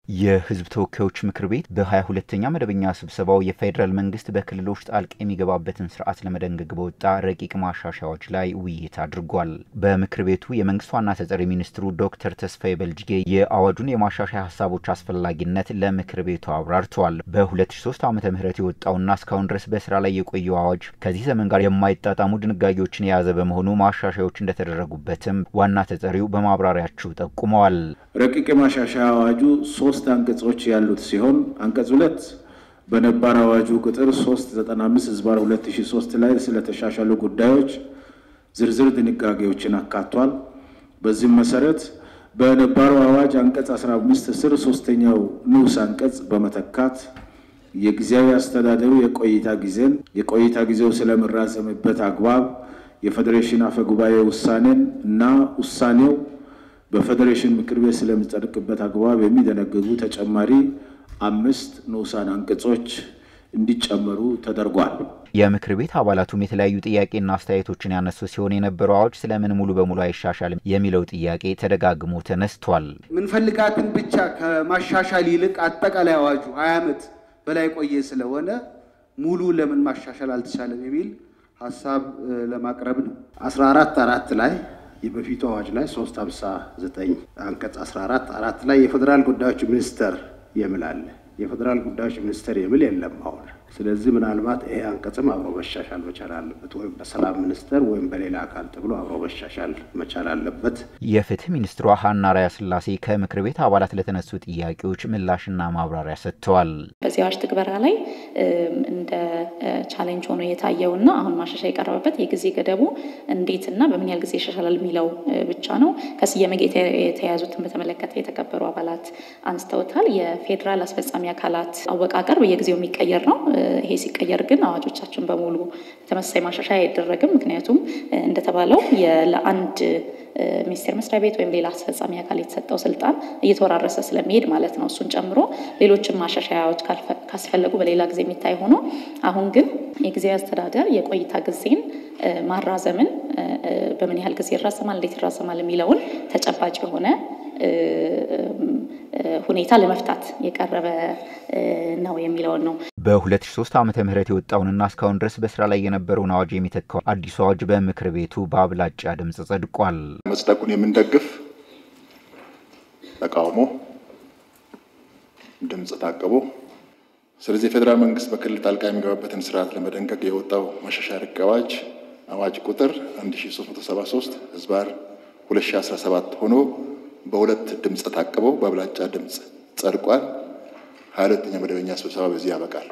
የህዝብ ተወካዮች ምክር ቤት በ22ኛ መደበኛ ስብሰባው የፌደራል መንግስት በክልሎች ጣልቃ የሚገባበትን ስርዓት ለመደንገግ በወጣ ረቂቅ ማሻሻያዎች ላይ ውይይት አድርጓል። በምክር ቤቱ የመንግስት ዋና ተጠሪ ሚኒስትሩ ዶክተር ተስፋዬ በልጅጌ የአዋጁን የማሻሻያ ሀሳቦች አስፈላጊነት ለምክር ቤቱ አብራርተዋል። በ2003 ዓመተ ምህረት የወጣውና እስካሁን ድረስ በስራ ላይ የቆየው አዋጅ ከዚህ ዘመን ጋር የማይጣጣሙ ድንጋጌዎችን የያዘ በመሆኑ ማሻሻያዎች እንደተደረጉበትም ዋና ተጠሪው በማብራሪያቸው ጠቁመዋል። ረቂቅ ማሻሻያ አዋጁ 3 አንቀጾች ያሉት ሲሆን አንቀጽ 2 በነባር አዋጁ ቁጥር 395/2003 ላይ ስለተሻሻሉ ጉዳዮች ዝርዝር ድንጋጌዎችን አካቷል። በዚህ መሰረት በነባር አዋጅ አንቀጽ 15 ስር 3ኛው ንዑስ አንቀጽ በመተካት የጊዜያዊ አስተዳደሩ የቆይታ ጊዜው ስለመራዘምበት አግባብ የፌዴሬሽን አፈ ጉባኤ ውሳኔን እና ውሳኔው በፌዴሬሽን ምክር ቤት ስለሚጸድቅበት አግባብ የሚደነግጉ ተጨማሪ 5 ንዑሳን አንቀጾች እንዲጨመሩ ተደርጓል። የምክር ቤት አባላቱም የተለያዩ ጥያቄና አስተያየቶችን ያነሱ ሲሆን የነበረው አዋጅ ስለምን ሙሉ በሙሉ አይሻሻልም የሚለው ጥያቄ ተደጋግሞ ተነስቷል። ምን ፈልጋትን ብቻ ከማሻሻል ይልቅ አጠቃላይ አዋጁ 20 ዓመት በላይ ቆየ ስለሆነ ሙሉ ለምን ማሻሻል አልተቻለም የሚል ሐሳብ ለማቅረብ ነው። 14(4) ላይ የበፊቱ አዋጅ ላይ 359 አንቀጽ 14(4) ላይ የፌደራል ጉዳዮች ሚኒስተር የሚላል የፌደራል ጉዳዮች ሚኒስተር የሚል የለም አሁን። ስለዚህ ምናልባት ይሄ አንቀጽም አብሮ መሻሻል መቻል አለበት ወይ በሰላም ሚኒስተር ወይ በሌላ አካል ተብሎ አብሮ መሻሻል መቻል አለበት። የፍትህ ሚኒስትሩ ሀና ራያ ስላሴ ከምክር ቤት አባላት ለተነሱ ጥያቄዎች ምላሽና ማብራሪያ ሰጥተዋል። በዚህ አዋጅ ትግበራ ላይ እንደ ቻሌንጅ ሆኖ የታየውና አሁን ማሻሻያ የቀረበበት የጊዜ ገደቡ እንዴትና በምን ያህል ጊዜ ይሻሻላል የሚለው ብቻ ነው። ከስያሜ ጋር የተያያዙትን በተመለከተ የተከበሩ አባላት አንስተውታል። የፌደራል አስፈጻሚ አካላት አወቃቀር በየጊዜው የሚቀየር ነው። ይሄ ሲቀየር ግን አዋጆቻችን በሙሉ ተመሳሳይ ማሻሻያ አይደረግም። ምክንያቱም እንደተባለው ለአንድ ሚኒስቴር መስሪያ ቤት ወይም ሌላ አስፈጻሚ አካል የተሰጠው ስልጣን እየተወራረሰ ስለሚሄድ ማለት ነው። እሱን ጨምሮ ሌሎችም ማሻሻያዎች ካስፈለጉ በሌላ ጊዜ የሚታይ ሆኖ አሁን ግን የጊዜያዊ አስተዳደር የቆይታ ጊዜን ማራዘምን በምን ያህል ጊዜ ይራዘማል፣ እንዴት ይራዘማል የሚለውን ተጨባጭ የሆነ ሁኔታ ለመፍታት የቀረበ ነው የሚለው ነው። በ2003 ዓመተ ምህረት የወጣውንና እስካሁን ድረስ በስራ ላይ የነበረውን አዋጅ የሚተካው አዲሱ አዋጅ በምክር ቤቱ በአብላጫ ድምጽ ጸድቋል። መጽደቁን የምንደግፍ ተቃውሞ ድምጽ ታቀቦ። ስለዚህ ፌደራል መንግስት በክልል ጣልቃ የሚገባበትን ስርዓት ለመደንገግ የወጣው ማሻሻያ ረቂቅ አዋጅ ቁጥር 1373/2017 ሆኖ በሁለት ድምጽ ታቀበው በአብላጫ ድምጽ ጸድቋል። 22ኛ መደበኛ ስብሰባ በዚህ ያበቃል።